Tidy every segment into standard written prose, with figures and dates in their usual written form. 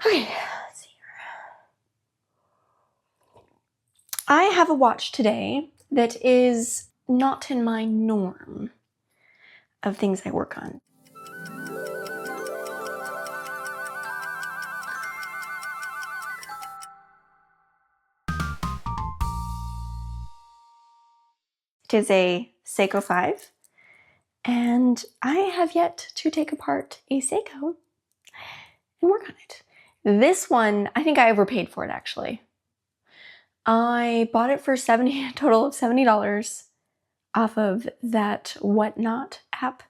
Okay, let's see here. I have a watch today that is not in my norm of things I work on. It is a Seiko 5, and I have yet to take apart a Seiko and work on it. This one, I think I overpaid for it actually. I bought it for a total of $70 off of that Whatnot app.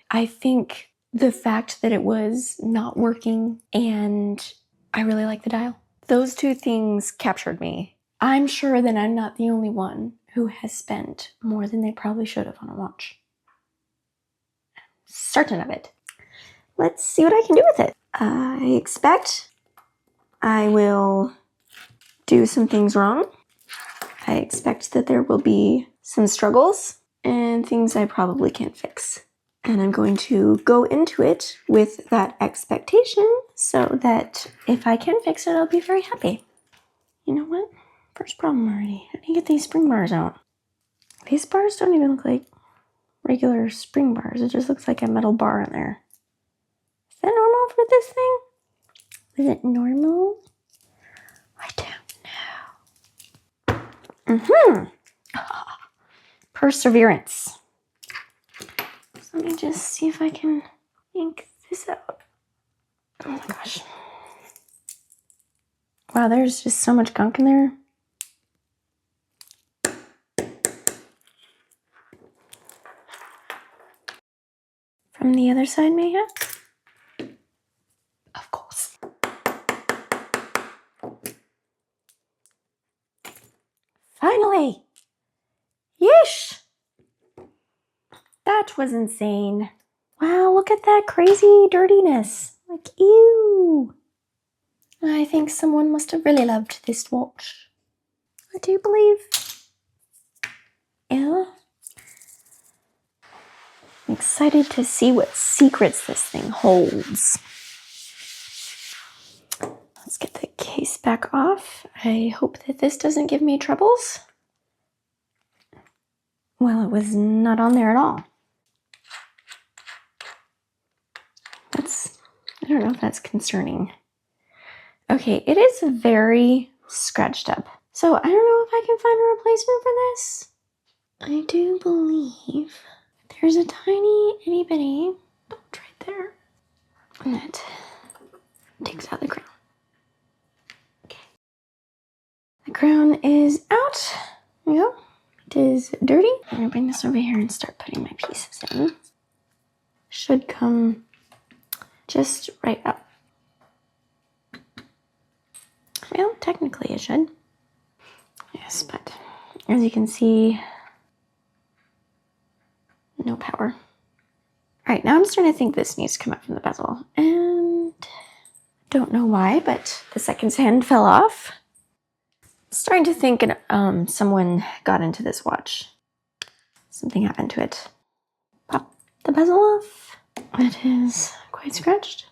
I think the fact that it was not working and I really like the dial. Those two things captured me. I'm sure that I'm not the only one who has spent more than they probably should have on a watch. I'm certain of it. Let's see what I can do with it. I expect I will do some things wrong. I expect that there will be some struggles and things I probably can't fix. And I'm going to go into it with that expectation so that if I can fix it, I'll be very happy. You know what? First problem already. I need to get these spring bars out. These bars don't even look like regular spring bars. It just looks like a metal bar in there. Is that normal for this thing? Is it normal? I don't know. Perseverance. So let me just see if I can yank this out. Oh my gosh. Wow, there's just so much gunk in there. From the other side, mayhap? Of course. Finally! Yeesh! That was insane. Wow, look at that crazy dirtiness. Like, ew. I think someone must have really loved this watch. I do believe. Yeah. I'm excited to see what secrets this thing holds. Let's get the case back off. I hope that this doesn't give me troubles. Well, it was not on there at all. I don't know if that's concerning. Okay, it is very scratched up. So I don't know if I can find a replacement for this. I do believe there's a tiny itty bitty bolt right there. And that takes out the crown. Okay. The crown is out. There we go. It is dirty. I'm gonna bring this over here and start putting my pieces in. Should come just right up. Well, technically it should. Yes, but as you can see, no power. All right, now I'm starting to think this needs to come up from the bezel. And don't know why, but the second hand fell off. Starting to think someone got into this watch. Something happened to it. Pop the bezel off. It is quite scratched.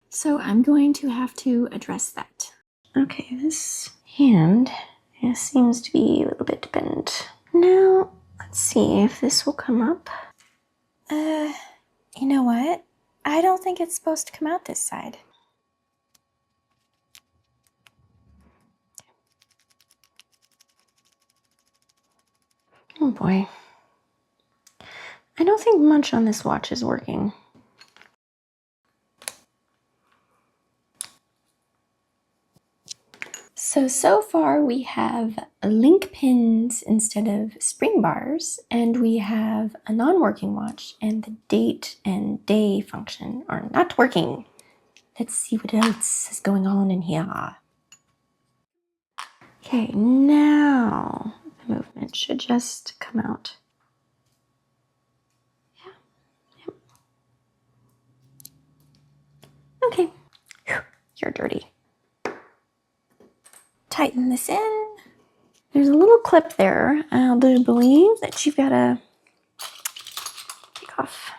So I'm going to have to address that. Okay, this hand seems to be a little bit bent. Now, let's see if this will come up. You know what? I don't think it's supposed to come out this side. Oh boy. I don't think much on this watch is working. So far we have link pins instead of spring bars, and we have a non-working watch, and the date and day function are not working. Let's see what else is going on in here. Okay, now the movement should just come out. Yeah. Yep. Okay. Whew, you're dirty. Tighten this in. There's a little clip there. I do believe that you've got to take off.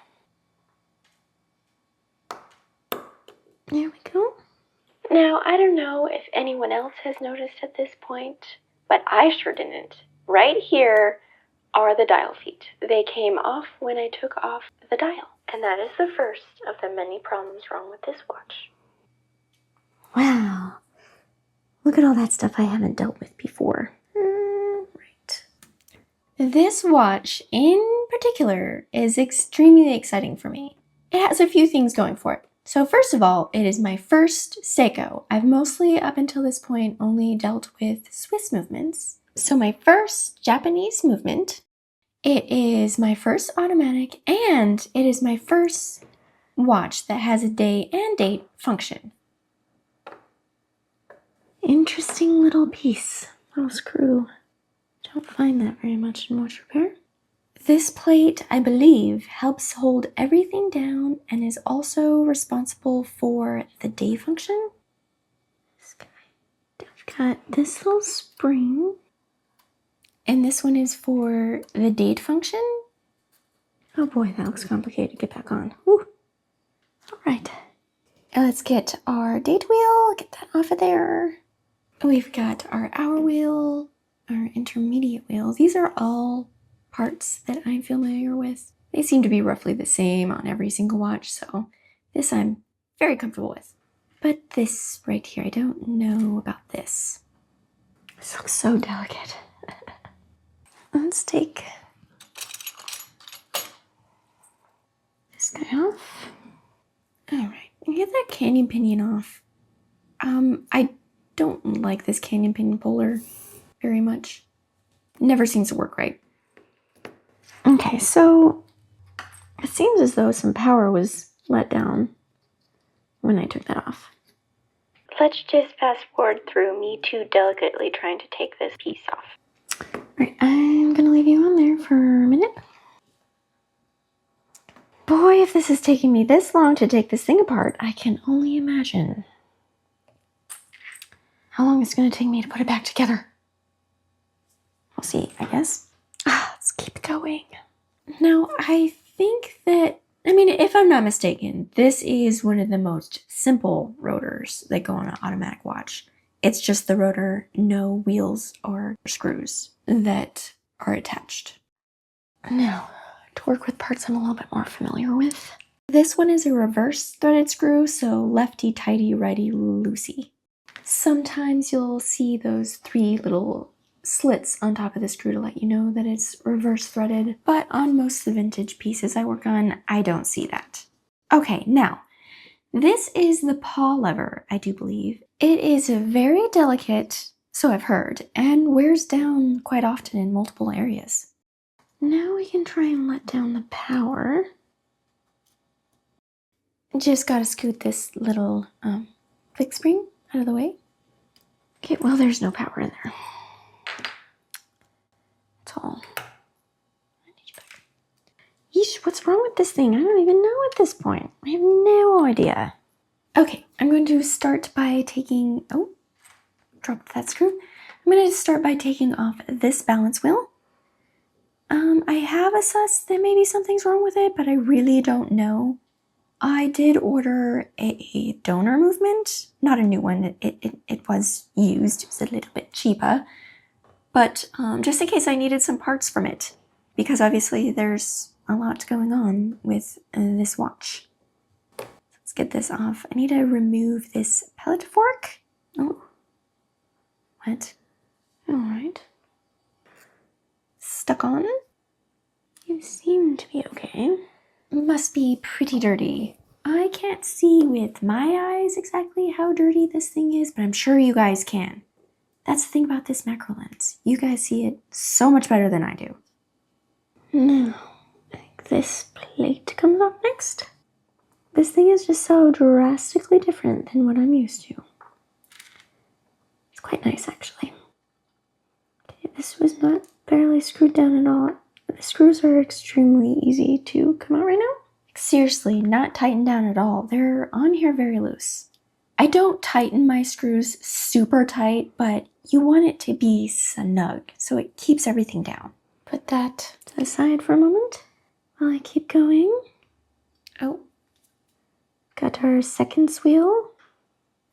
There we go. Now, I don't know if anyone else has noticed at this point, but I sure didn't. Right here are the dial feet. They came off when I took off the dial. And that is the first of the many problems wrong with this watch. Wow. Look at all that stuff I haven't dealt with before. Right. This watch in particular is extremely exciting for me. It has a few things going for it. So first of all, it is my first Seiko. I've mostly up until this point only dealt with Swiss movements. So my first Japanese movement, it is my first automatic, and it is my first watch that has a day and date function. Interesting little piece, little screw. Don't find that very much in watch repair. This plate, I believe, helps hold everything down and is also responsible for the day function. This guy. I've got this little spring, and this one is for the date function. Oh boy, that looks complicated to get back on. Woo. All right, let's get our date wheel, get that off of there. We've got our hour wheel, our intermediate wheel. These are all parts that I'm familiar with. They seem to be roughly the same on every single watch, so this I'm very comfortable with. But this right here, I don't know about this. This looks so delicate. Let's take this guy off. All right, get that canyon pinion off. I don't like this canyon pinion puller very much. Never seems to work right. Okay, so it seems as though some power was let down when I took that off. Let's just fast forward through me too delicately trying to take this piece off. Alright, I'm gonna leave you on there for a minute. Boy, if this is taking me this long to take this thing apart, I can only imagine how long it's gonna take me to put it back together. We'll see, I guess. Let's keep going. Now, I think that, if I'm not mistaken, this is one of the most simple rotors that go on an automatic watch. It's just the rotor, no wheels or screws that are attached. Now, to work with parts I'm a little bit more familiar with. This one is a reverse threaded screw, so lefty tighty, righty loosey. Sometimes you'll see those 3 little slits on top of the screw to let you know that it's reverse threaded, but on most of the vintage pieces I work on, I don't see that. Okay, now, this is the paw lever, I do believe. It is very delicate, so I've heard, and wears down quite often in multiple areas. Now we can try and let down the power. Just gotta scoot this little click spring out of the way. Okay, well, there's no power in there. All. Yeesh, what's wrong with this thing? I don't even know at this point. I have no idea. Okay, I'm going to start by taking, dropped that screw. I'm going to start by taking off this balance wheel. I have a sus that maybe something's wrong with it, but I really don't know. I did order a donor movement, not a new one. It was used. It was a little bit cheaper. But just in case I needed some parts from it, because obviously there's a lot going on with this watch. Let's get this off. I need to remove this pellet fork. Oh, what? All right. Stuck on. You seem to be okay. Must be pretty dirty. I can't see with my eyes exactly how dirty this thing is, but I'm sure you guys can. That's the thing about this macro lens. You guys see it so much better than I do. Now, I think this plate comes off next. This thing is just so drastically different than what I'm used to. It's quite nice, actually. Okay, this was not barely screwed down at all. The screws are extremely easy to come out right now. Seriously, not tightened down at all. They're on here very loose. I don't tighten my screws super tight, but you want it to be snug, so it keeps everything down. Put that to the side for a moment while I keep going. Oh, got our seconds wheel.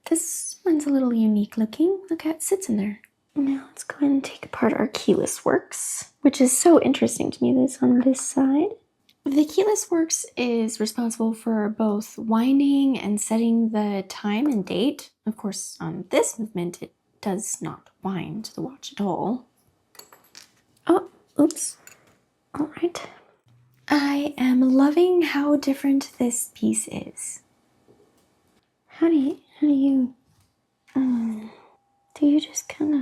This one's a little unique looking. Look how it sits in there. Now let's go ahead and take apart our keyless works, which is so interesting to me that it's on this side. The keyless works is responsible for both winding and setting the time and date. Of course, on this movement, it does not wind the watch at all. Oh, oops. All right. I am loving how different this piece is. How do you just kind of,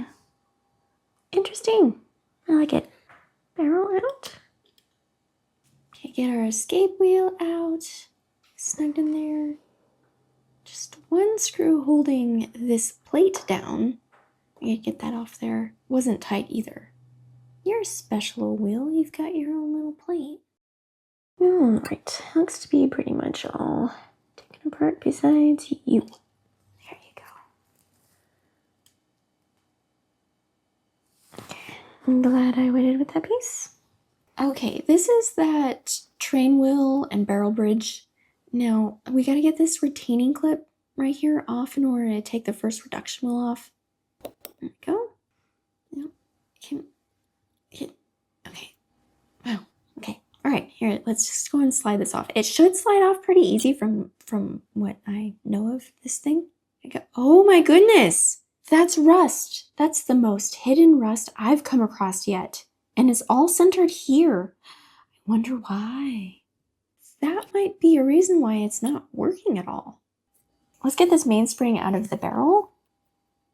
interesting. I like it. Barrel out. Okay, get our escape wheel out, snugged in there. Just one screw holding this plate down. I gotta get that off there. Wasn't tight either. You're a special wheel. You've got your own little plate. All right, looks to be pretty much all taken apart besides you. There you go. Okay, I'm glad I waited with that piece. Okay, this is that train wheel and barrel bridge. Now, we gotta get this retaining clip right here off in order to take the first reduction wheel off. There we go. Yep. Okay. Wow. Okay. All right, here, let's just go and slide this off. It should slide off pretty easy from what I know of this thing. Oh my goodness! That's rust. That's the most hidden rust I've come across yet. And it's all centered here. I wonder why. That might be a reason why it's not working at all. Let's get this mainspring out of the barrel.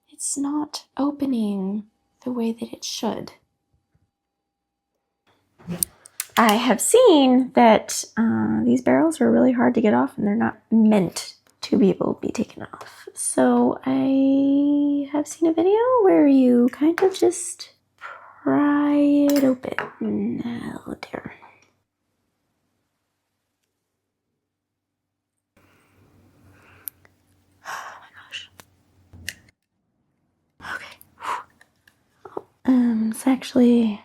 It's not opening the way that it should. I have seen that these barrels are really hard to get off and they're not meant to be able to be taken off. So I have seen a video where you kind of just pry it open. Oh dear. Oh my gosh. Okay. It's actually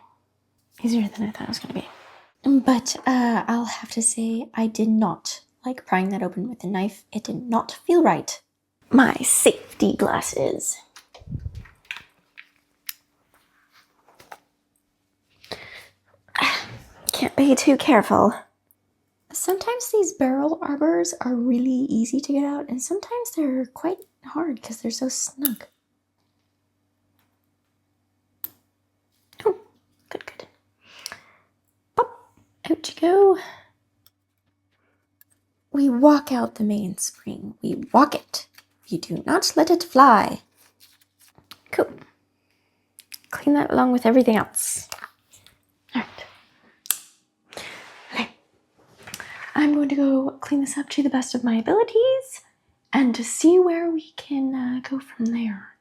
easier than I thought it was going to be. But I'll have to say I did not like prying that open with a knife. It did not feel right. My safety glasses. Can't be too careful. Sometimes these barrel arbors are really easy to get out, and sometimes they're quite hard because they're so snug. Oh, good. Pop, out you go. We walk out the mainspring. We walk it. We do not let it fly. Cool. Clean that along with everything else. All right. Okay. I'm going to go clean this up to the best of my abilities and to see where we can go from there.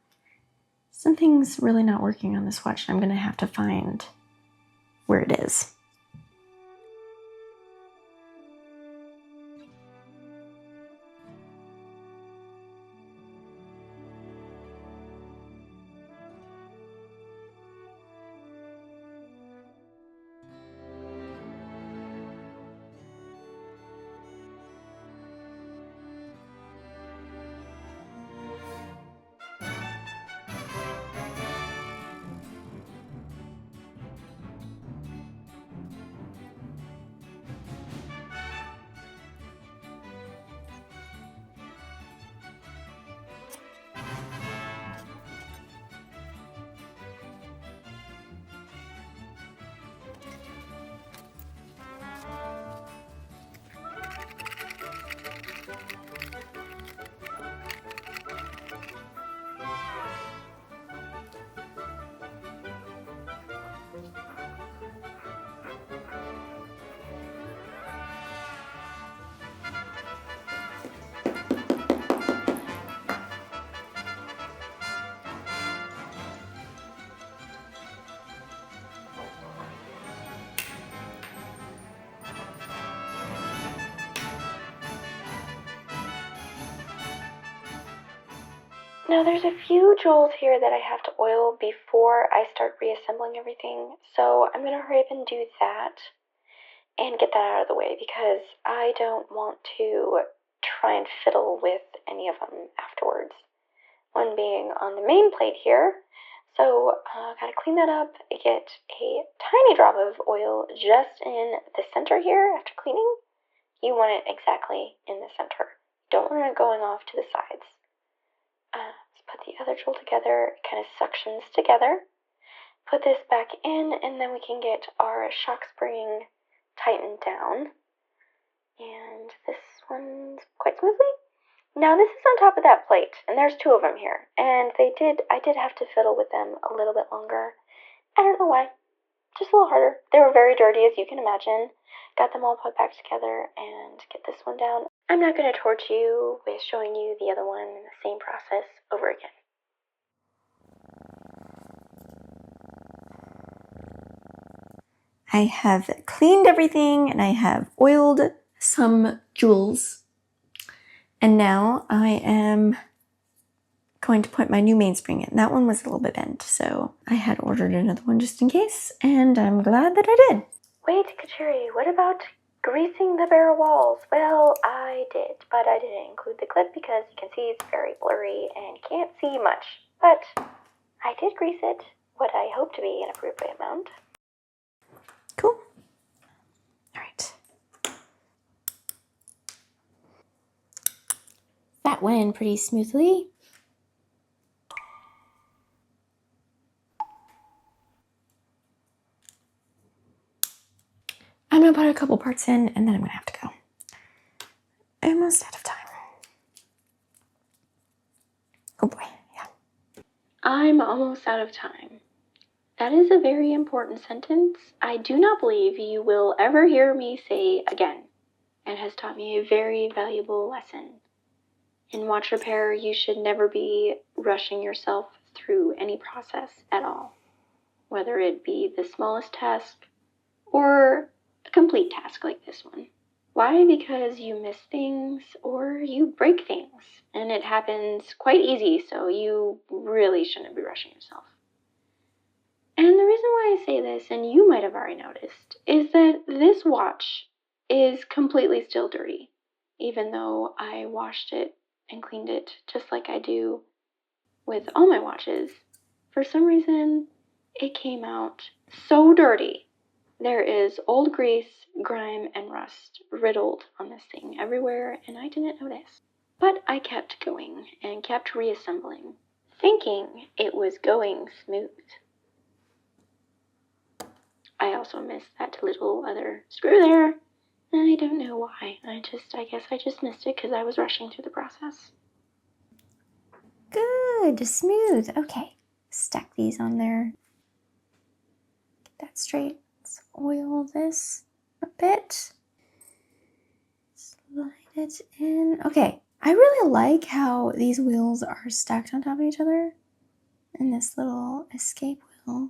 Something's really not working on this watch, and I'm going to have to find where it is. Now there's a few jewels here that I have to oil before I start reassembling everything, so I'm going to hurry up and do that and get that out of the way because I don't want to try and fiddle with any of them afterwards. one being on the main plate here. So gotta clean that up, get a tiny drop of oil just in the center here after cleaning. You want it exactly in the center. Don't want it going off to the sides. Let's put the other tool together, it kind of suctions together. Put this back in, and then we can get our shock spring tightened down. And this one's quite smoothly. Now this is on top of that plate, and there's two of them here. And I did have to fiddle with them a little bit longer. I don't know why, just a little harder. They were very dirty, as you can imagine. Got them all put back together and get this one down. I'm not going to torture you with showing you the other one in the same process over again. I have cleaned everything and I have oiled some jewels. And now I am going to put my new mainspring in. That one was a little bit bent, so I had ordered another one just in case, and I'm glad that I did. Wait, Kachiri, what about greasing the bare walls? Well, I did, but I didn't include the clip because you can see it's very blurry and can't see much. But I did grease it, what I hope to be an appropriate amount. Cool. All right. That went in pretty smoothly. I'm gonna put a couple parts in and then I'm gonna have to go. I'm almost out of time. Oh boy, yeah. I'm almost out of time. That is a very important sentence I do not believe you will ever hear me say again, and has taught me a very valuable lesson. In watch repair, you should never be rushing yourself through any process at all, whether it be the smallest task or a complete task like this one. Why? Because you miss things or you break things, and it happens quite easy, so you really shouldn't be rushing yourself. And the reason why I say this, and you might have already noticed, is that this watch is completely still dirty, even though I washed it and cleaned it just like I do with all my watches. For some reason, it came out so dirty. There is old grease, grime, and rust riddled on this thing everywhere, and I didn't notice. But I kept going and kept reassembling, thinking it was going smooth. I also missed that little other screw there. I don't know why. I guess I just missed it because I was rushing through the process. Good, smooth. Okay, stack these on there. Get that straight. Let's oil this a bit. Slide it in. Okay, I really like how these wheels are stacked on top of each other. And this little escape wheel.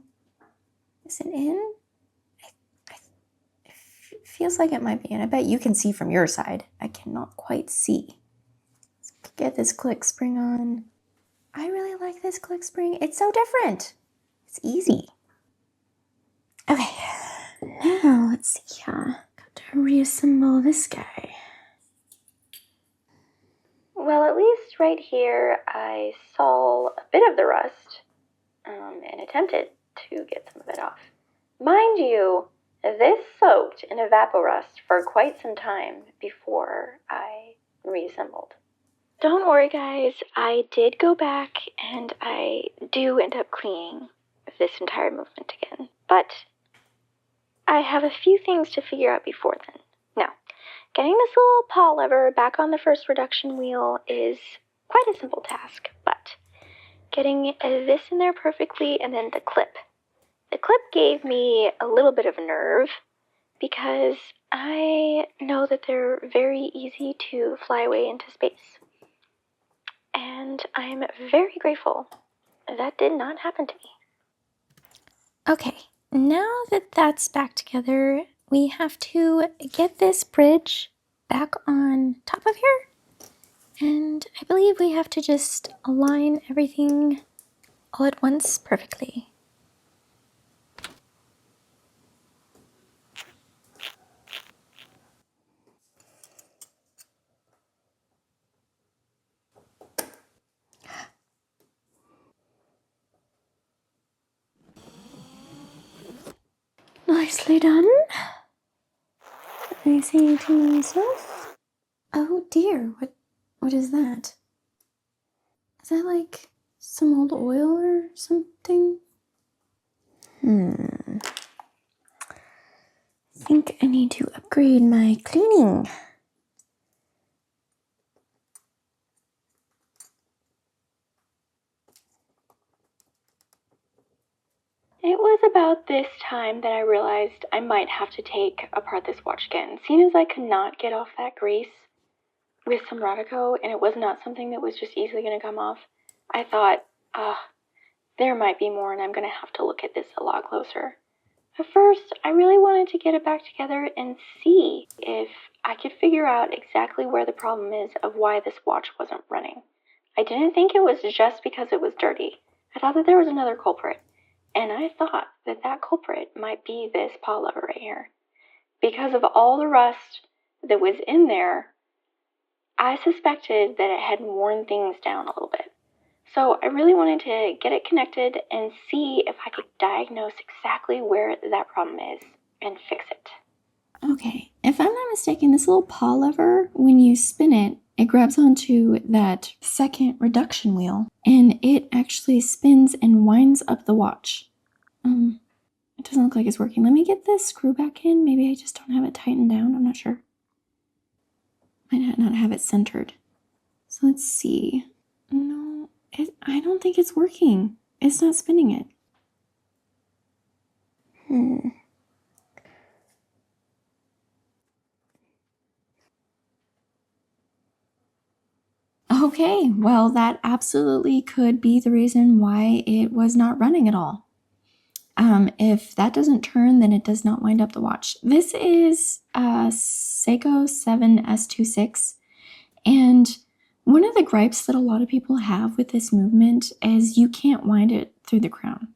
Is it in? It feels like it might be in. I bet you can see from your side. I cannot quite see. Let's get this click spring on. I really like this click spring. It's so different. It's easy. Okay, now let's see here. Got to reassemble this guy. Well, at least right here, I saw a bit of the rust and attempted to get some of it off. Mind you, this soaked in evaporust for quite some time before I reassembled. Don't worry, guys. I did go back and I do end up cleaning this entire movement again. But I have a few things to figure out before then. Now, getting this little paw lever back on the first reduction wheel is quite a simple task, but getting this in there perfectly and then the clip. The clip gave me a little bit of a nerve because I know that they're very easy to fly away into space. And I'm very grateful that did not happen to me. Okay, now that that's back together, we have to get this bridge back on top of here. And I believe we have to just align everything all at once perfectly. Nicely done. I say to myself, oh dear, what is that? Is that like some old oil or something? I think I need to upgrade my cleaning. It was about this time that I realized I might have to take apart this watch again. Seeing as I could not get off that grease with some Radico, and it was not something that was just easily going to come off, I thought, there might be more and I'm going to have to look at this a lot closer. At first, I really wanted to get it back together and see if I could figure out exactly where the problem is of why this watch wasn't running. I didn't think it was just because it was dirty. I thought that there was another culprit. And I thought that that culprit might be this paw lever right here. Because of all the rust that was in there, I suspected that it had worn things down a little bit. So I really wanted to get it connected and see if I could diagnose exactly where that problem is and fix it. Okay, if I'm not mistaken, this little paw lever, when you spin it, it grabs onto that second reduction wheel, and it actually spins and winds up the watch. It doesn't look like it's working. Let me get this screw back in. Maybe I just don't have it tightened down. I'm not sure. Might not have it centered. So let's see. No, I don't think it's working. It's not spinning it. Okay, well, that absolutely could be the reason why it was not running at all. If that doesn't turn, then it does not wind up the watch. This is a Seiko 7S26, and one of the gripes that a lot of people have with this movement is you can't wind it through the crown.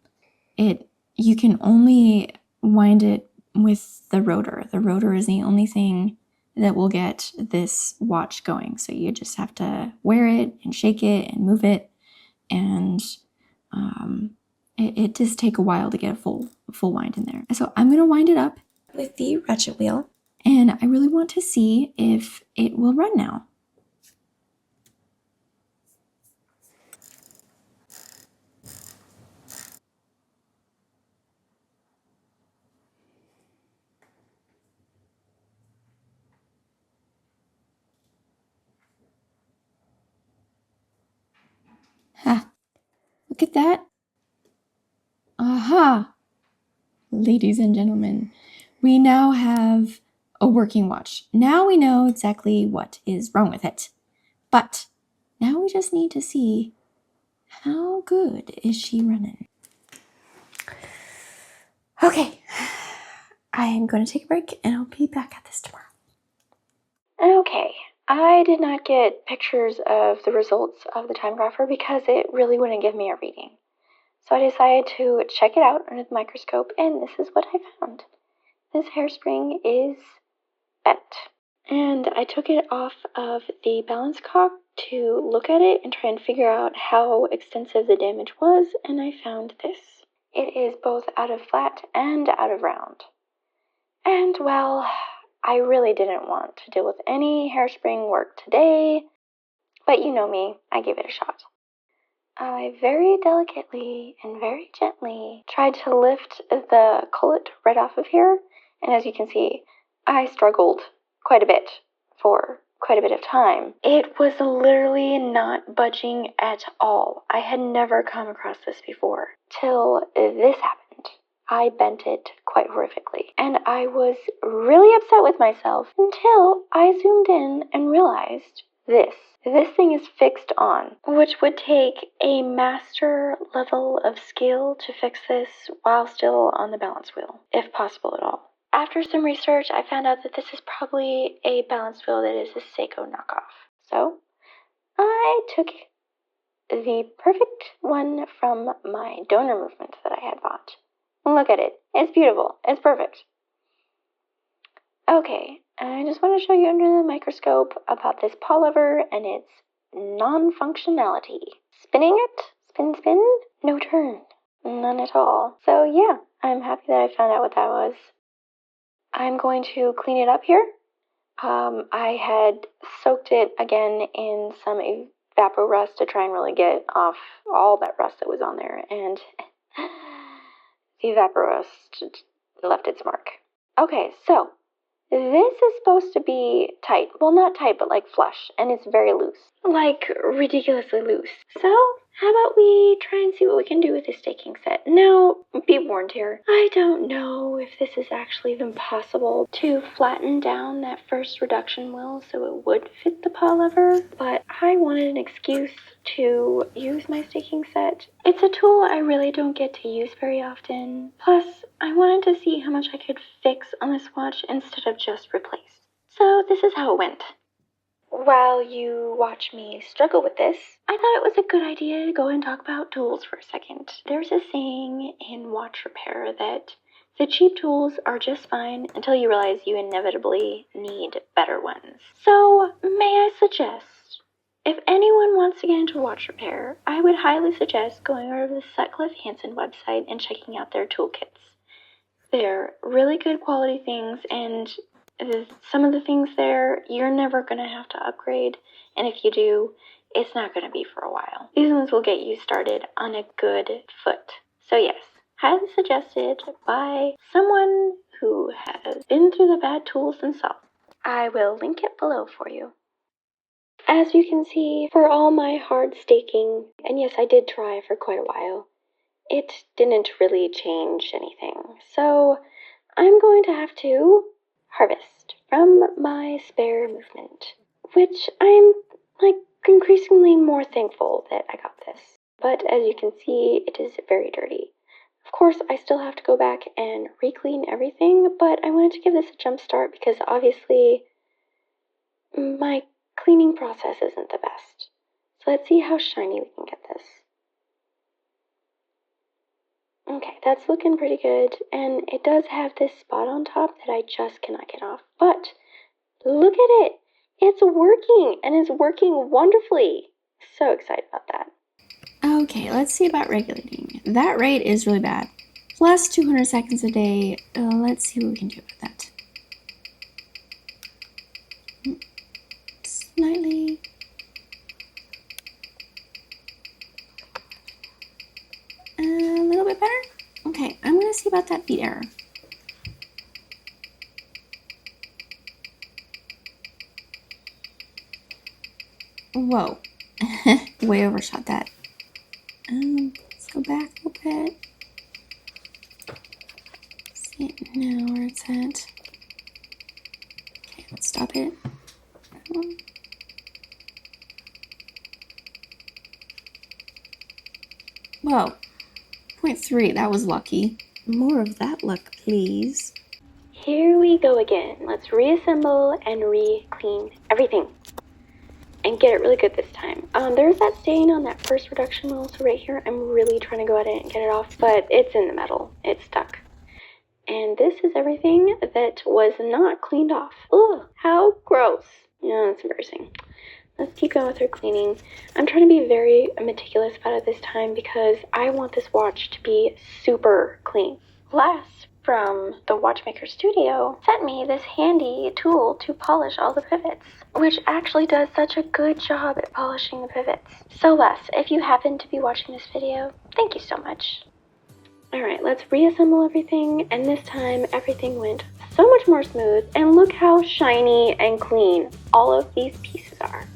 You can only wind it with the rotor. The rotor is the only thing that will get this watch going. So you just have to wear it and shake it and move it, and it does take a while to get a full wind in there. So I'm going to wind it up with the ratchet wheel, and I really want to see if it will run now. Ha! Look at that. Aha! Ladies and gentlemen, we now have a working watch. Now we know exactly what is wrong with it. But now we just need to see how good is she running. Okay, I am going to take a break and I'll be back at this tomorrow. Okay, I did not get pictures of the results of the time grapher because it really wouldn't give me a reading. So I decided to check it out under the microscope, and this is what I found. This hairspring is bent. And I took it off of the balance cock to look at it and try and figure out how extensive the damage was, and I found this. It is both out of flat and out of round. And well, I really didn't want to deal with any hairspring work today, but you know me, I gave it a shot. I very delicately and very gently tried to lift the collet right off of here, and as you can see, I struggled quite a bit for quite a bit of time. It was literally not budging at all. I had never come across this before till this happened. I bent it quite horrifically, and I was really upset with myself until I zoomed in and realized this. This thing is fixed on, which would take a master level of skill to fix this while still on the balance wheel, if possible at all. After some research, I found out that this is probably a balance wheel that is a Seiko knockoff. So, I took the perfect one from my donor movement that I had bought. Look at it. It's beautiful. It's perfect. Okay, I just want to show you under the microscope about this paw lever and its non-functionality. Spinning it, spin, no turn, none at all. So yeah, I'm happy that I found out what that was. I'm going to clean it up here. I had soaked it again in some Evapor Rust to try and really get off all that rust that was on there, and the Evapor Rust left its mark. Okay, so this is supposed to be tight. Well, not tight, but like flush, and it's very loose. Like, ridiculously loose. So, how about we try and see what we can do with this staking set? Now, be warned here, I don't know if this is actually even possible to flatten down that first reduction wheel so it would fit the paw lever, but I wanted an excuse to use my staking set. It's a tool I really don't get to use very often. Plus, I wanted to see how much I could fix on this watch instead of just replace. So this is how it went. While you watch me struggle with this, I thought it was a good idea to go and talk about tools for a second. There's a saying in watch repair that the cheap tools are just fine until you realize you inevitably need better ones. So, may I suggest, if anyone wants to get into watch repair, I would highly suggest going over to the Sutcliffe Hansen website and checking out their toolkits. They're really good quality things, and some of the things there, you're never going to have to upgrade, and if you do, it's not going to be for a while. These ones will get you started on a good foot. So yes, highly suggested by someone who has been through the bad tools themselves. I will link it below for you. As you can see, for all my hard staking, and yes, I did try for quite a while, it didn't really change anything. So I'm going to have to harvest from my spare movement, which I'm increasingly more thankful that I got this. But as you can see, it is very dirty. Of course, I still have to go back and re-clean everything, but I wanted to give this a jump start because obviously my cleaning process isn't the best. So let's see how shiny we can get this. Okay, that's looking pretty good, and it does have this spot on top that I just cannot get off. But look at it! It's working, and it's working wonderfully. So excited about that. Okay, let's see about regulating. That rate is really bad. Plus 200 seconds a day. Let's see what we can do about that. Slightly. A little bit better? Okay, I'm gonna see about that beat error. Whoa, way overshot that. Let's go back a little bit. See it now where it's at. Okay, let's stop it. Whoa, 0.3, that was lucky. More of that luck, please. Here we go again. Let's reassemble and re-clean everything. And get it really good this time. There's that stain on that first reduction wheel, so right here, I'm really trying to go at it and get it off, but it's in the metal. It's stuck. And this is everything that was not cleaned off. Ugh, how gross. Yeah, that's embarrassing. Let's keep going with our cleaning. I'm trying to be very meticulous about it this time because I want this watch to be super clean. Last from the Watchmaker Studio sent me this handy tool to polish all the pivots, which actually does such a good job at polishing the pivots. So Les, if you happen to be watching this video, thank you so much. Alright, let's reassemble everything, and this time everything went so much more smooth, and look how shiny and clean all of these pieces are.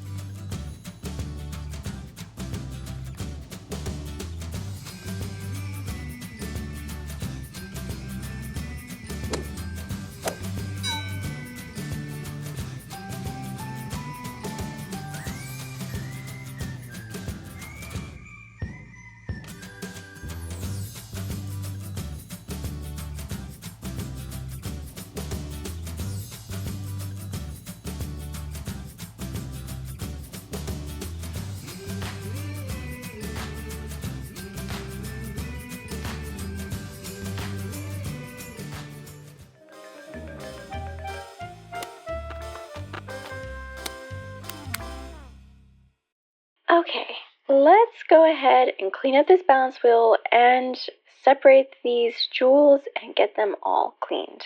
Okay, let's go ahead and clean up this balance wheel and separate these jewels and get them all cleaned.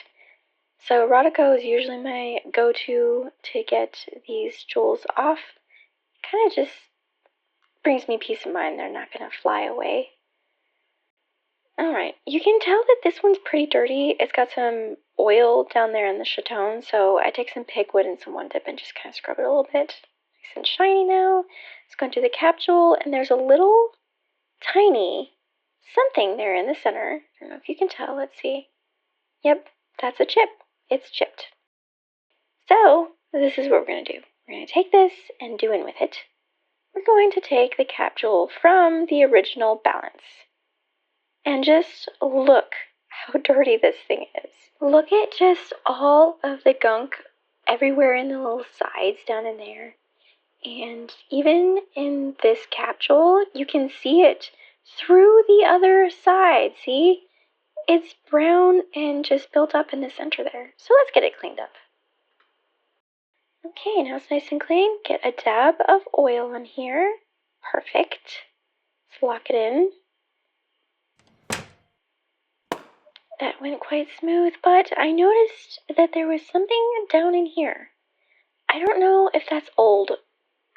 So Rodico is usually my go-to to get these jewels off. Kind of just brings me peace of mind they're not going to fly away. Alright, you can tell that this one's pretty dirty. It's got some oil down there in the chaton, so I take some pig wood and some one dip and just kind of scrub it a little bit. Nice and shiny now. Let's go into the capsule, and there's a little tiny something there in the center. I don't know if you can tell. Let's see. Yep, that's a chip. It's chipped. So, this is what we're going to do. We're going to take this and do in with it. We're going to take the capsule from the original balance. And just look how dirty this thing is. Look at just all of the gunk everywhere in the little sides down in there. And even in this capsule, you can see it through the other side. See? It's brown and just built up in the center there. So let's get it cleaned up. Okay, now it's nice and clean. Get a dab of oil on here. Perfect. Let's lock it in. That went quite smooth, but I noticed that there was something down in here. I don't know if that's old,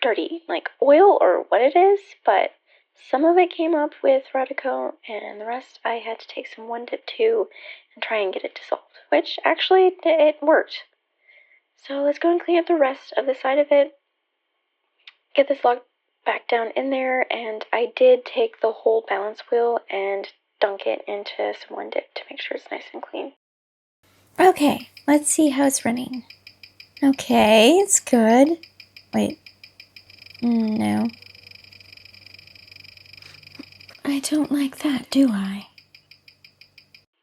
dirty, like oil or what it is, but some of it came up with Rodico, and the rest I had to take some one dip too and try and get it dissolved, which actually it worked. So let's go and clean up the rest of the side of it. Get this locked back down in there, and I did take the whole balance wheel and dunk it into some one dip to make sure it's nice and clean. Okay, let's see how it's running. Okay, it's good. Wait. No. I don't like that, do I?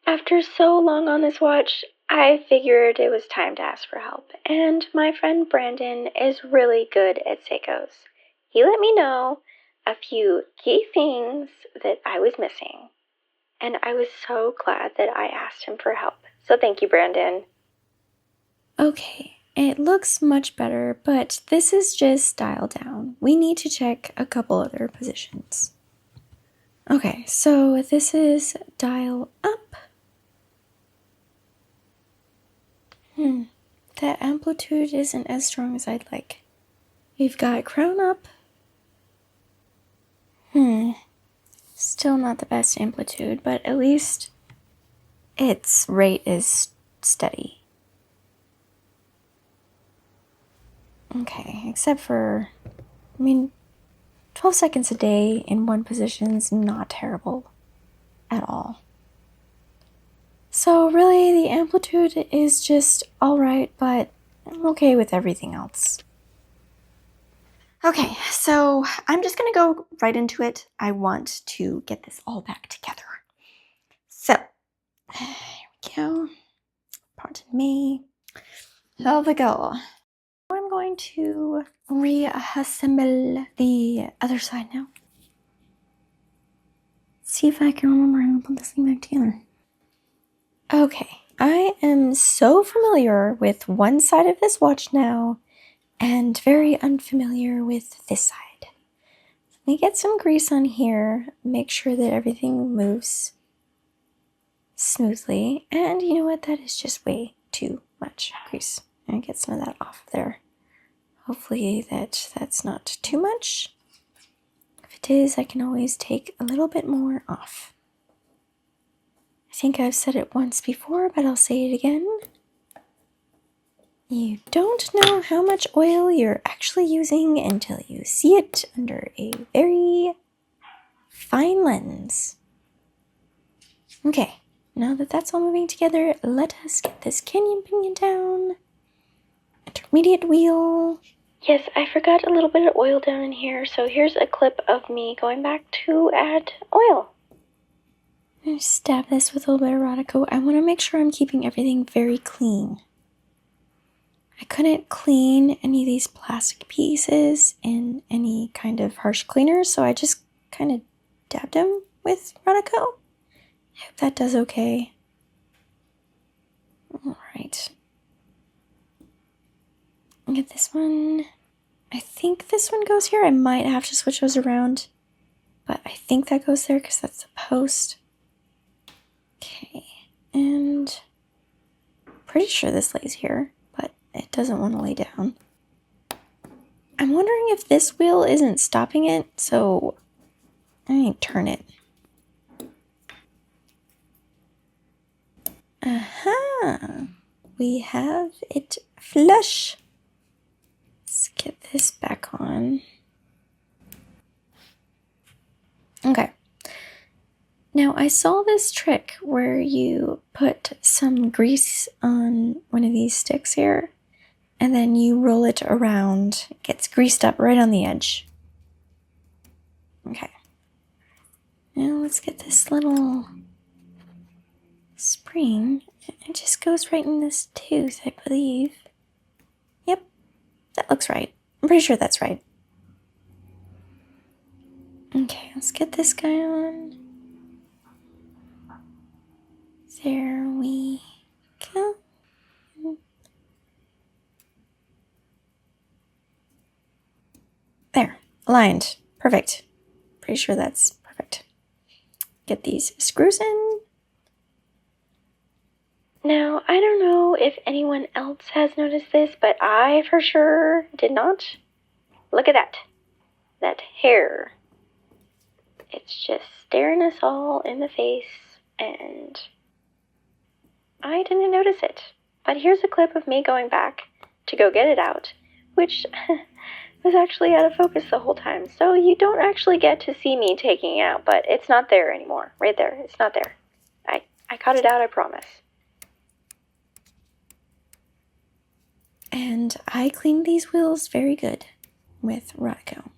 After so long on this watch, I figured it was time to ask for help, and my friend Brandon is really good at Seikos. He let me know a few key things that I was missing, and I was so glad that I asked him for help. So thank you, Brandon. Okay, it looks much better, but this is just dial down. We need to check a couple other positions. Okay, so this is dial up. That amplitude isn't as strong as I'd like. We've got crown up. Still not the best amplitude, but at least its rate is steady. Okay, except for, 12 seconds a day in one position's not terrible at all. So really, the amplitude is just alright, but I'm okay with everything else. Okay, so I'm just gonna go right into it. I want to get this all back together. So, here we go. Pardon me. Here we go. I'm going to reassemble the other side now. See if I can remember how to put this thing back together. Okay, I am so familiar with one side of this watch now and very unfamiliar with this side. Let me get some grease on here, make sure that everything moves smoothly, and you know what, that is just way too much grease. I'm gonna get some of that off there. Hopefully that's not too much. If it is, I can always take a little bit more off. I think I've said it once before, but I'll say it again. You don't know how much oil you're actually using until you see it under a very fine lens. Okay, now that that's all moving together, let us get this canyon pinion down. Intermediate wheel. Yes, I forgot a little bit of oil down in here, so here's a clip of me going back to add oil. I'm gonna stab this with a little bit of Rodico. I want to make sure I'm keeping everything very clean. I couldn't clean any of these plastic pieces in any kind of harsh cleaner, so I just kind of dabbed them with Rodico. I hope that does okay. Alright. Get this one. I think this one goes here. I might have to switch those around, but I think that goes there because that's the post. Okay, and Pretty sure this lays here, but it doesn't want to lay down. I'm wondering if this wheel isn't stopping it, so I need to turn it. Aha! We have it flush. Let's get this back on. Okay. Now I saw this trick where you put some grease on one of these sticks here, and then you roll it around. It gets greased up right on the edge. Okay. Now let's get this little spring. It just goes right in this tooth, I believe. Yep, that looks right. I'm pretty sure that's right. Okay, let's get this guy on. There we go. There, aligned. Perfect. Pretty sure that's perfect. Get these screws in. Now, I don't know if anyone else has noticed this, but I for sure did not. Look at that. That hair. It's just staring us all in the face, and I didn't notice it. But here's a clip of me going back to go get it out, which was actually out of focus the whole time. So you don't actually get to see me taking it out, but it's not there anymore. Right there. It's not there. I cut it out, I promise. And I cleaned these wheels very good with Rocco.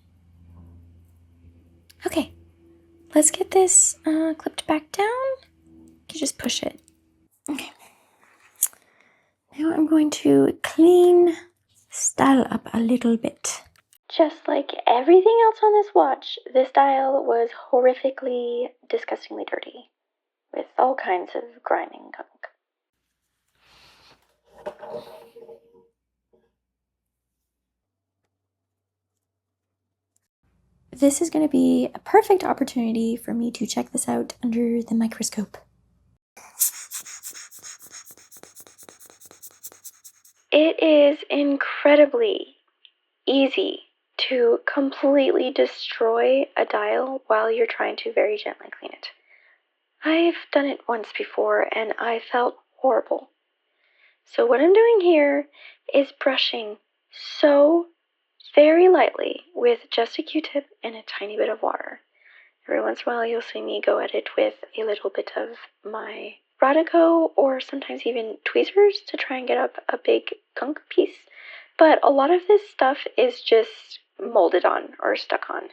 Okay, let's get this clipped back down. You just push it. Okay. Now I'm going to clean this dial up a little bit. Just like everything else on this watch, this dial was horrifically, disgustingly dirty, with all kinds of grinding gunk. This is going to be a perfect opportunity for me to check this out under the microscope. It is incredibly easy to completely destroy a dial while you're trying to very gently clean it. I've done it once before and I felt horrible. So what I'm doing here is brushing so very lightly with just a Q-tip and a tiny bit of water. Every once in a while you'll see me go at it with a little bit of my Rodico or sometimes even tweezers to try and get up a big gunk piece. But a lot of this stuff is just molded on or stuck on.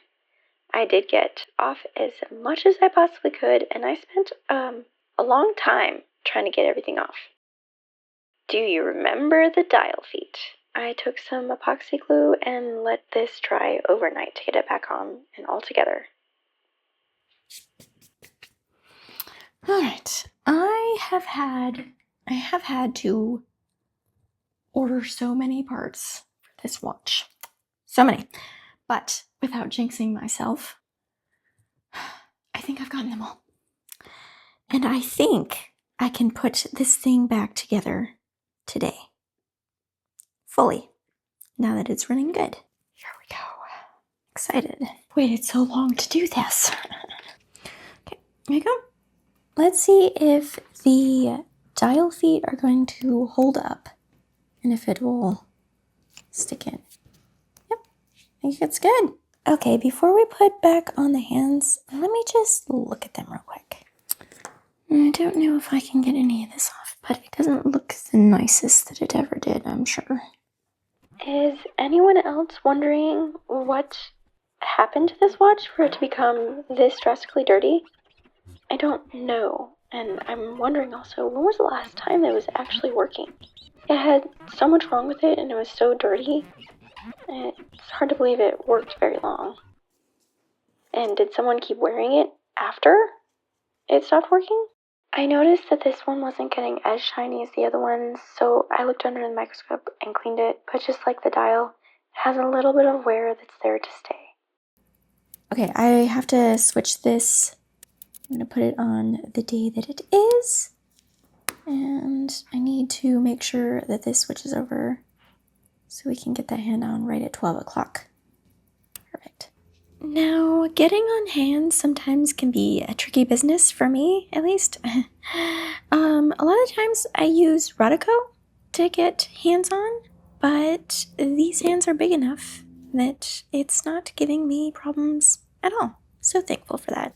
I did get off as much as I possibly could, and I spent a long time trying to get everything off. Do you remember the dial feet? I took some epoxy glue and let this dry overnight to get it back on and all together. All right, I have had to order so many parts for this watch. So many. But without jinxing myself, I think I've gotten them all. And I think I can put this thing back together today. Fully. Now that it's running good. Here we go. Excited. Waited so long to do this. Okay, here we go. Let's see if the dial feet are going to hold up and if it will stick in. Yep, I think it's good. Okay, before we put back on the hands, let me just look at them real quick. I don't know if I can get any of this off, but it doesn't look the nicest that it ever did, I'm sure. Is anyone else wondering what happened to this watch for it to become this drastically dirty? I don't know, and I'm wondering also, when was the last time it was actually working? It had so much wrong with it, and it was so dirty, and it's hard to believe it worked very long. And did someone keep wearing it after it stopped working? I noticed that this one wasn't getting as shiny as the other ones, so I looked under the microscope and cleaned it, but just like the dial, it has a little bit of wear that's there to stay. Okay, I have to switch this. I'm going to put it on the day that it is. And I need to make sure that this switches over so we can get that hand on right at 12 o'clock. Perfect. Now, getting on hands sometimes can be a tricky business for me, at least. A lot of times I use Rodico to get hands on, but these hands are big enough that it's not giving me problems at all. So thankful for that.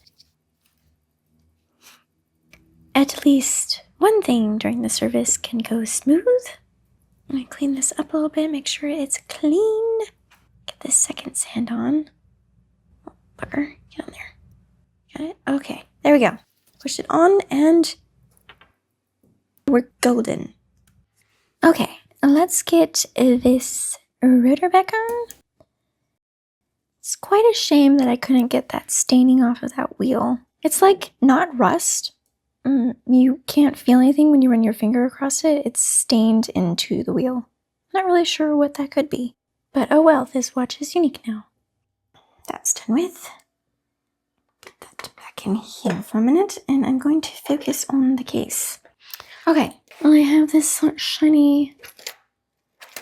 At least one thing during the service can go smooth. I'm going to clean this up a little bit, make sure it's clean. Get this second sand on. Butter, get on there. Got it? Okay, there we go. Push it on and we're golden. Okay, let's get this rotor back on. It's quite a shame that I couldn't get that staining off of that wheel. It's like not rust. You can't feel anything when you run your finger across it. It's stained into the wheel. Not really sure what that could be. But oh well, this watch is unique now. That's done with. Put that back in here for a minute, and I'm going to focus on the case. Okay, I have this shiny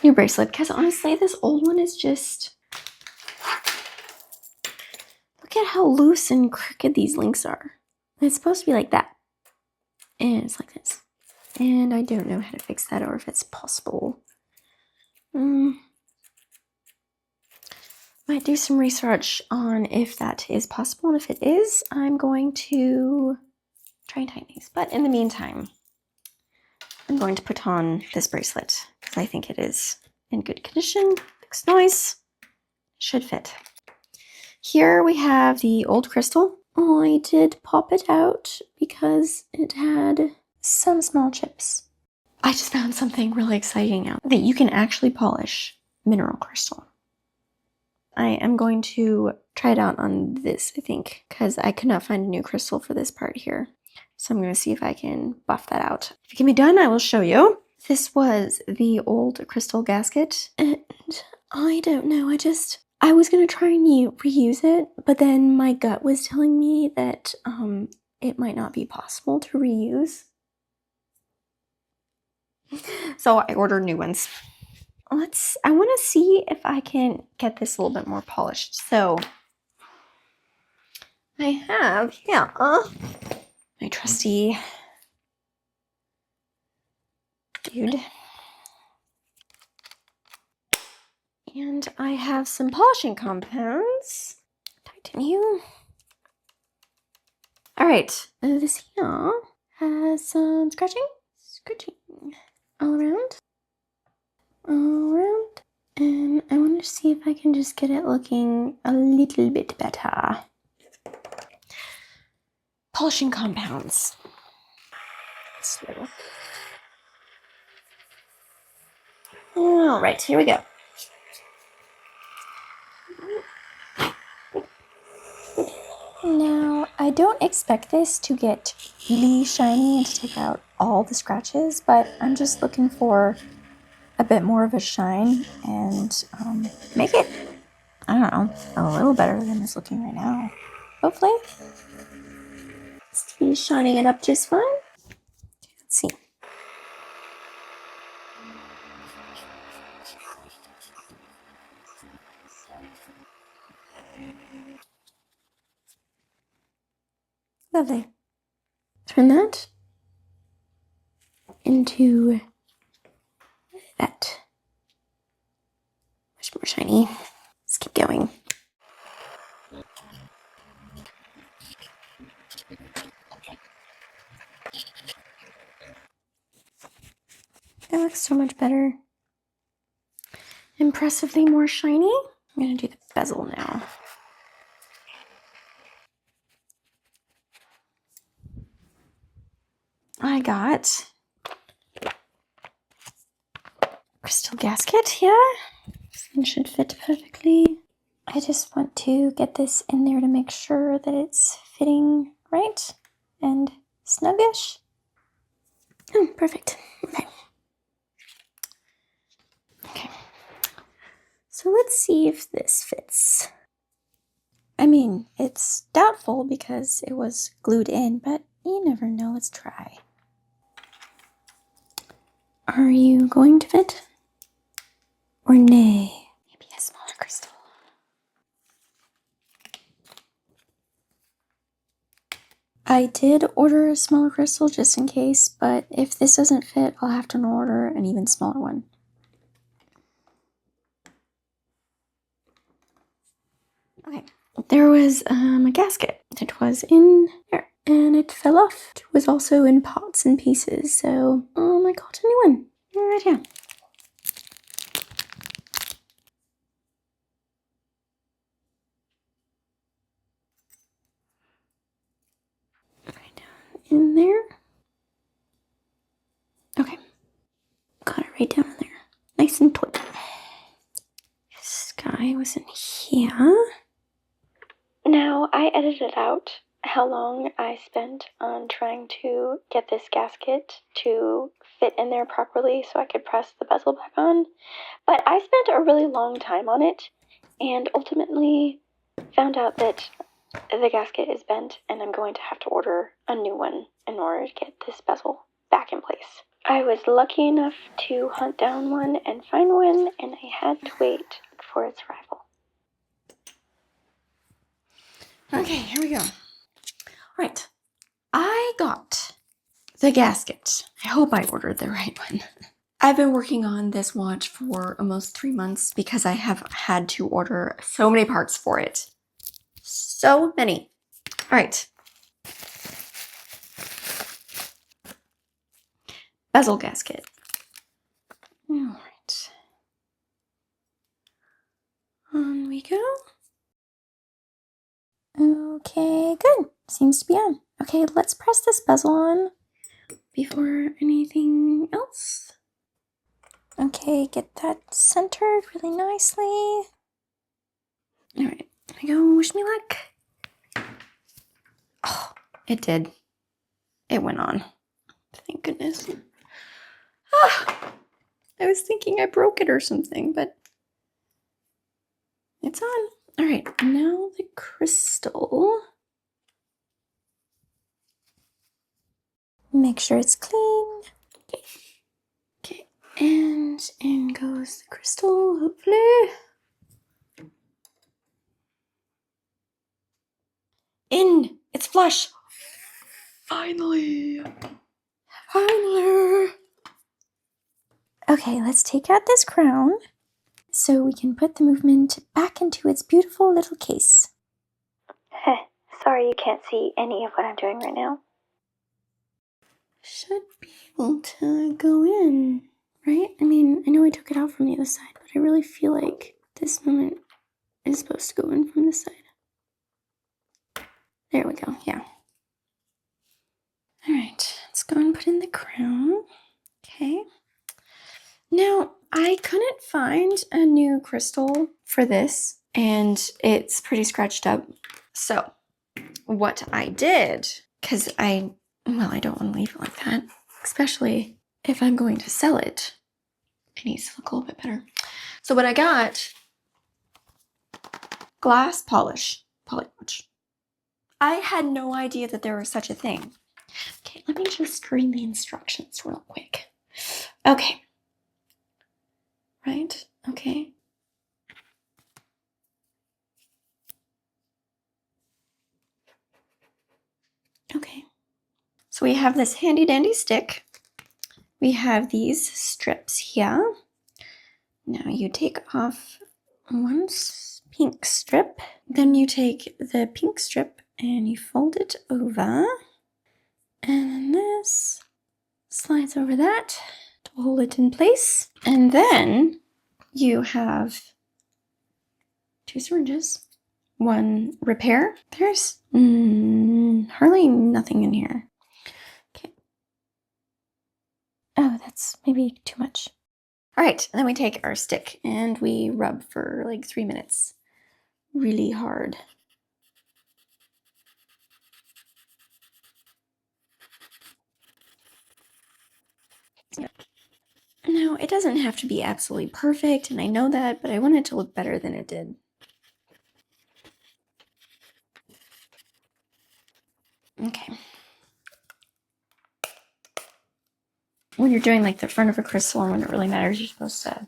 new bracelet, because honestly, this old one is just... Look at how loose and crooked these links are. It's supposed to be like that. And it's like this. And I don't know how to fix that or if it's possible. Might do some research on if that is possible. And if it is, I'm going to try and tighten these. But in the meantime, I'm going to put on this bracelet because I think it is in good condition. Makes noise. Should fit. Here we have the old crystal. I did pop it out because it had some small chips. I just found something really exciting now that you can actually polish mineral crystal. I am going to try it out on this, I think, because I could not find a new crystal for this part here. So I'm going to see if I can buff that out. If it can be done, I will show you. This was the old crystal gasket, and I don't know, I was going to try and reuse it, but then my gut was telling me that it might not be possible to reuse. So I ordered new ones. I want to see if I can get this a little bit more polished. So I have, my trusty dude. And I have some polishing compounds. Tighten you. All right, this here has some scratching all around, and I want to see if I can just get it looking a little bit better. Polishing compounds. So. All right, here we go. Now, I don't expect this to get really shiny and to take out all the scratches, but I'm just looking for a bit more of a shine and make it, I don't know, a little better than it's looking right now. Hopefully. He's shining it up just fine. Let's see. Lovely. Turn that into that. Much more shiny. Let's keep going. That looks so much better. Impressively more shiny. I'm going to do the bezel now. I got crystal gasket here. This one should fit perfectly. I just want to get this in there to make sure that it's fitting right and snuggish. Oh, perfect. Okay. Okay. So let's see if this fits. I mean, it's doubtful because it was glued in, but you never know. Let's try. Are you going to fit? Or nay? Maybe a smaller crystal. I did order a smaller crystal just in case, but if this doesn't fit, I'll have to order an even smaller one. Okay, there was a gasket. It was in here, and it fell off. It was also in parts and pieces, so I got a new one. Right here. Right down in there. Okay, got it right down in there. Nice and taut. This guy was in here. Now, I edited out how long I spent on trying to get this gasket to fit in there properly so I could press the bezel back on. But I spent a really long time on it and ultimately found out that the gasket is bent and I'm going to have to order a new one in order to get this bezel back in place. I was lucky enough to hunt down one and find one, and I had to wait for its arrival. Okay, here we go. Right, I got the gasket. I hope I ordered the right one. I've been working on this watch for almost 3 months because I have had to order so many parts for it. So many. All right. Bezel gasket. All right. On we go. Okay, good. Seems to be on. Okay, let's press this bezel on before anything else. Okay, get that centered really nicely. All right, here we go. Wish me luck. Oh, it did. It went on. Thank goodness. Ah, I was thinking I broke it or something, but it's on. All right, now the crystal. Make sure it's clean. Okay. Okay, and in goes the crystal, hopefully. In! It's flush! Finally! Finally! Okay, let's take out this crown so we can put the movement back into its beautiful little case. Sorry you can't see any of what I'm doing right now. Should be able to go in, right? I mean, I know I took it out from the other side, but I really feel like this moment is supposed to go in from this side. There we go, yeah. All right, let's go and put in the crown. Okay. Now, I couldn't find a new crystal for this, and it's pretty scratched up. So, what I did, because I don't want to leave it like that, especially if I'm going to sell it. It needs to look a little bit better. So what I got, glass polish, watch. I had no idea that there was such a thing. Okay, let me just read the instructions real quick. Okay. Right, okay. Okay. So we have this handy dandy stick. We have these strips here. Now you take off one pink strip, then you take the pink strip and you fold it over, and then this slides over that to hold it in place. And then you have 2 syringes, 1 repair. There's hardly nothing in here. Okay. Oh, that's maybe too much. All right, and then we take our stick and we rub for like 3 minutes really hard. Yeah. Now, it doesn't have to be absolutely perfect, and I know that, but I want it to look better than it did. Okay. when you're doing like the front of a crystal and when it really matters, you're supposed to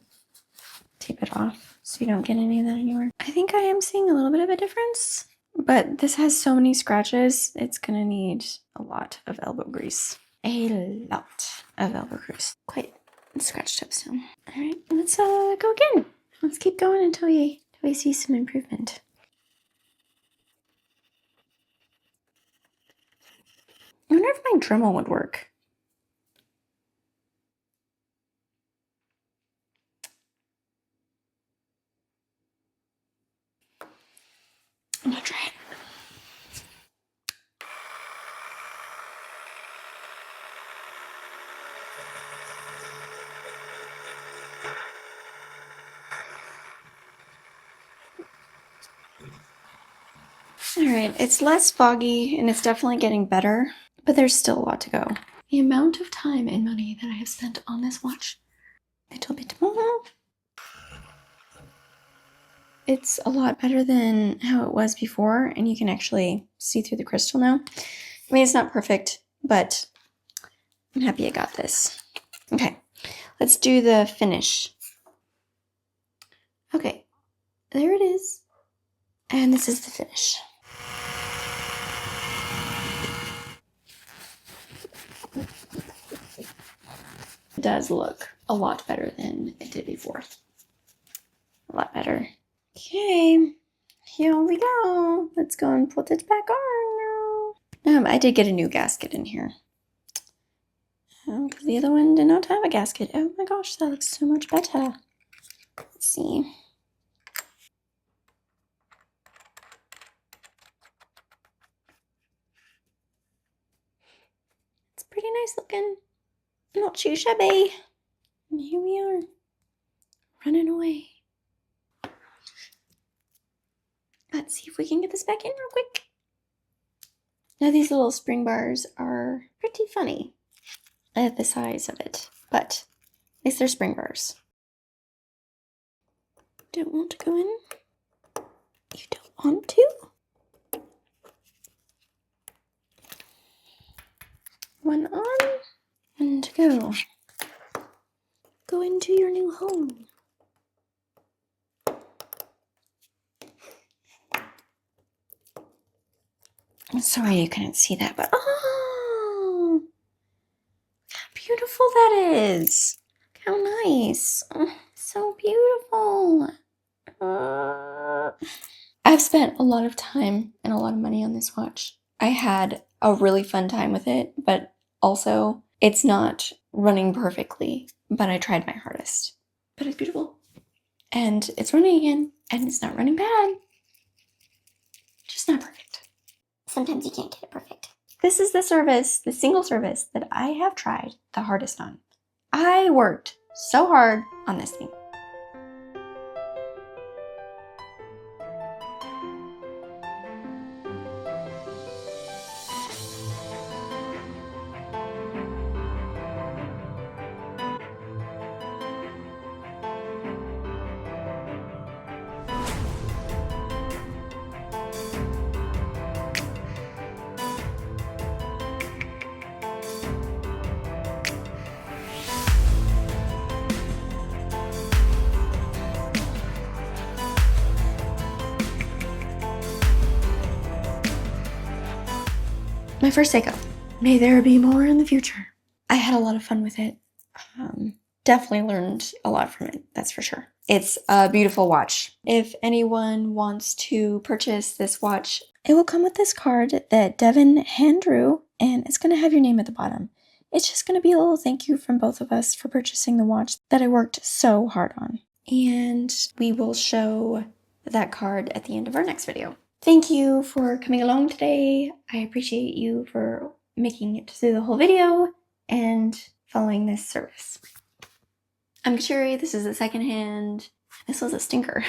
tape it off so you don't get any of that anywhere. I think I am seeing a little bit of a difference, but this has so many scratches, it's gonna need a lot of elbow grease. A lot of elbow grease. Quite scratched up still. All right, let's go again. Let's keep going until we see some improvement. I wonder if my Dremel would work. I'm gonna try it. All right, it's less foggy and it's definitely getting better, but there's still a lot to go. The amount of time and money that I have spent on this watch, little bit more. It's a lot better than how it was before, and you can actually see through the crystal now. I mean, it's not perfect, but I'm happy I got this. Okay, let's do the finish. Okay, there it is. And this is the finish. It does look a lot better than it did before. A lot better. Okay, here we go. Let's go and put it back on now. I did get a new gasket in here. Because the other one did not have a gasket. Oh my gosh, that looks so much better. Let's see. It's pretty nice looking. Not too shabby. And here we are, running away. Let's see if we can get this back in real quick. Now these little spring bars are pretty funny at the size of it, but at least they're spring bars. Don't want to go in? You don't want to? One on, and go. Go into your new home. I'm sorry you couldn't see that, but oh, how beautiful that is. How nice. Oh, so beautiful. I've spent a lot of time and a lot of money on this watch. I had a really fun time with it, but also it's not running perfectly, but I tried my hardest. But it's beautiful. And it's running again, and it's not running bad. Just not perfect. Sometimes you can't get it perfect. This is the service, the single service that I have tried the hardest on. I worked so hard on this thing. My first Seiko. May there be more in the future. I had a lot of fun with it. Definitely learned a lot from it, that's for sure. It's a beautiful watch. If anyone wants to purchase this watch, it will come with this card that Devin hand drew, and it's going to have your name at the bottom. It's just going to be a little thank you from both of us for purchasing the watch that I worked so hard on. And we will show that card at the end of our next video. Thank you for coming along today. I appreciate you for making it through the whole video and following this service. I'm Kashuri, this is The Secondhand. This was a stinker.